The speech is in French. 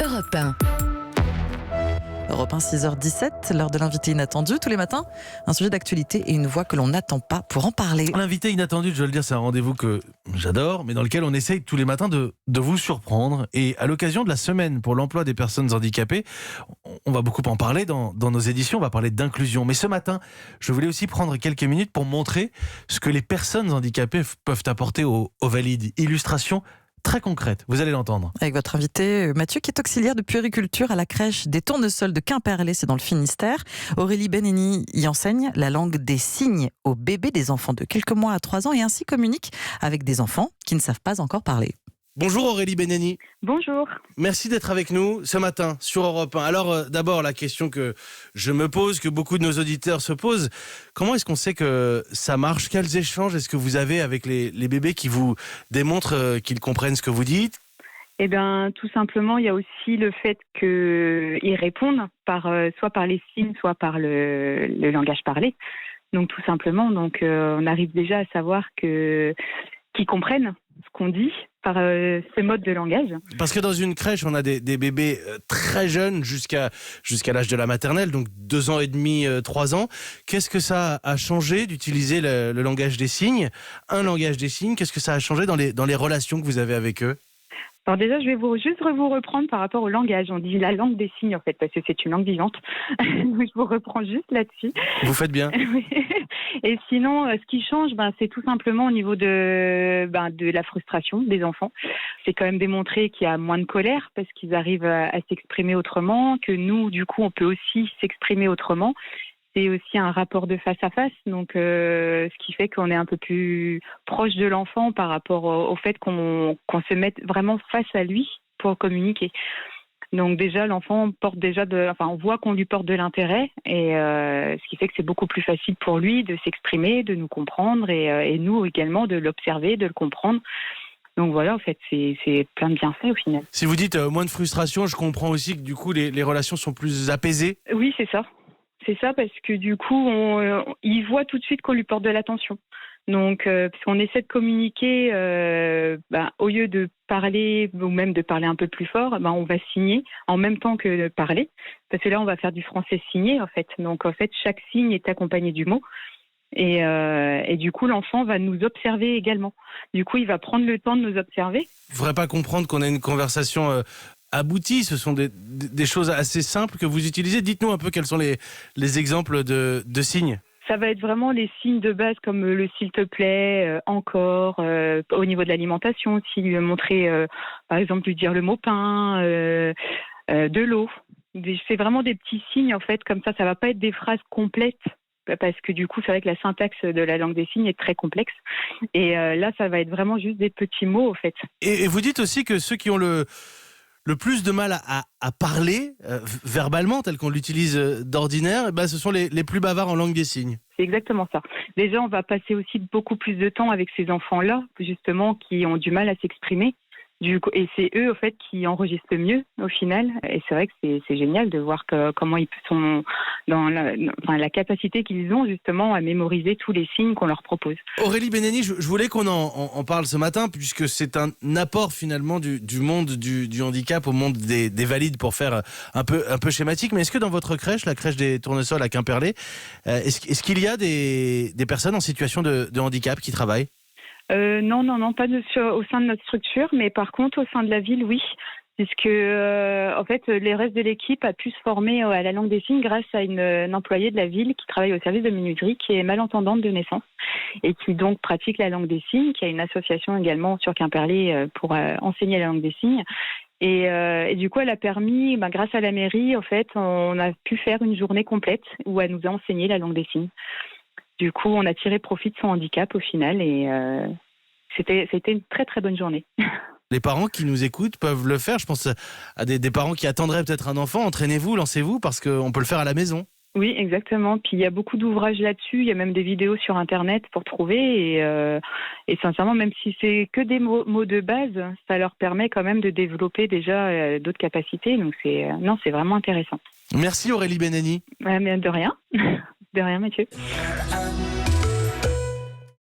Europe 1. Europe 1, 6h17, l'heure de l'invité inattendu. Tous les matins, un sujet d'actualité et une voix que l'on n'attend pas pour en parler. L'invité inattendu, je veux le dire, c'est un rendez-vous que j'adore, mais dans lequel on essaye tous les matins de vous surprendre. Et à l'occasion de la semaine pour l'emploi des personnes handicapées, on va beaucoup en parler dans nos éditions, on va parler d'inclusion. Mais ce matin, je voulais aussi prendre quelques minutes pour montrer ce que les personnes handicapées peuvent apporter aux valides. Illustration très concrète, vous allez l'entendre. Avec votre invité Mathieu, qui est auxiliaire de puériculture à la crèche des Tournesols de Quimperlé, c'est dans le Finistère. Aurélie Beneni y enseigne la langue des signes aux bébés des enfants de quelques mois à 3 ans et ainsi communique avec des enfants qui ne savent pas encore parler. Bonjour Aurélie Beneni. Bonjour. Merci d'être avec nous ce matin sur Europe 1. Alors d'abord, la question que je me pose, que beaucoup de nos auditeurs se posent, comment est-ce qu'on sait que ça marche? Quels échanges est-ce que vous avez avec les bébés qui vous démontrent qu'ils comprennent ce que vous dites? Eh bien, tout simplement, il y a aussi le fait qu'ils répondent soit par les signes, soit par le langage parlé. Donc tout simplement, on arrive déjà à savoir qu'ils comprennent ce qu'on dit par ce mode de langage. Parce que dans une crèche, on a des bébés très jeunes jusqu'à l'âge de la maternelle, donc 2 ans et demi, 3 ans. Qu'est-ce que ça a changé d'utiliser le langage des signes? Un langage des signes, qu'est-ce que ça a changé dans les relations que vous avez avec eux? Alors déjà, je vais vous reprendre par rapport au langage. On dit la langue des signes, en fait, parce que c'est une langue vivante. Donc, je vous reprends juste là-dessus. Vous faites bien. Et sinon, ce qui change, c'est tout simplement au niveau de la frustration des enfants. C'est quand même démontré qu'il y a moins de colère parce qu'ils arrivent à s'exprimer autrement, que nous, du coup, on peut aussi s'exprimer autrement. C'est aussi un rapport de face à face, donc ce qui fait qu'on est un peu plus proche de l'enfant par rapport au fait qu'on se mette vraiment face à lui pour communiquer. Donc déjà, l'enfant on voit qu'on lui porte de l'intérêt, et ce qui fait que c'est beaucoup plus facile pour lui de s'exprimer, de nous comprendre, et nous également de l'observer, de le comprendre. Donc voilà, en fait, c'est plein de bienfaits au final. Si vous dites moins de frustration, je comprends aussi que du coup les relations sont plus apaisées. Oui, c'est ça. C'est ça, parce que du coup, il voit tout de suite qu'on lui porte de l'attention. Donc, parce qu'on essaie de communiquer, au lieu de parler, ou même de parler un peu plus fort, on va signer en même temps que de parler. Parce que là, on va faire du français signé, en fait. Donc, en fait, chaque signe est accompagné du mot. Et du coup, l'enfant va nous observer également. Du coup, il va prendre le temps de nous observer. Il ne faudrait pas comprendre qu'on a une conversation aboutie. Ce sont des choses assez simples que vous utilisez. Dites-nous un peu quels sont les exemples de signes. Ça va être vraiment les signes de base comme le s'il te plaît, encore, au niveau de l'alimentation aussi, lui montrer, par exemple, lui dire le mot pain, de l'eau. C'est vraiment des petits signes, en fait, comme ça va pas être des phrases complètes, parce que du coup, c'est vrai que la syntaxe de la langue des signes est très complexe. Et là, ça va être vraiment juste des petits mots, en fait. Et vous dites aussi que ceux qui ont le plus de mal à parler verbalement, tel qu'on l'utilise d'ordinaire, ce sont les plus bavards en langue des signes. C'est exactement ça. Déjà, on va passer aussi beaucoup plus de temps avec ces enfants-là, justement, qui ont du mal à s'exprimer. Et c'est eux, en fait, qui enregistrent mieux, au final. Et c'est vrai que c'est génial de voir comment ils sont dans la capacité qu'ils ont, justement, à mémoriser tous les signes qu'on leur propose. Aurélie Beneni, je voulais qu'on en parle ce matin, puisque c'est un apport, finalement, du monde du handicap au monde des valides, pour faire un peu schématique. Mais est-ce que dans votre crèche, la crèche des Tournesols à Quimperlé, est-ce qu'il y a des personnes en situation de handicap qui travaillent? Non, pas au sein de notre structure, mais par contre au sein de la ville, oui, puisque en fait les restes de l'équipe a pu se former à la langue des signes grâce à une employée de la ville qui travaille au service de minuterie, qui est malentendante de naissance et qui donc pratique la langue des signes, qui a une association également sur Quimperlé pour enseigner la langue des signes. Et du coup, elle a permis, grâce à la mairie, en fait, on a pu faire une journée complète où elle nous a enseigné la langue des signes. Du coup, on a tiré profit de son handicap au final, et c'était une très très bonne journée. Les parents qui nous écoutent peuvent le faire. Je pense à des parents qui attendraient peut-être un enfant. Entraînez-vous, lancez-vous, parce qu'on peut le faire à la maison. Oui, exactement. Puis il y a beaucoup d'ouvrages là-dessus. Il y a même des vidéos sur Internet pour trouver. Et sincèrement, même si c'est que des mots de base, ça leur permet quand même de développer déjà d'autres capacités. Donc c'est vraiment intéressant. Merci Aurélie Beneni. De rien. De rien, Mathieu.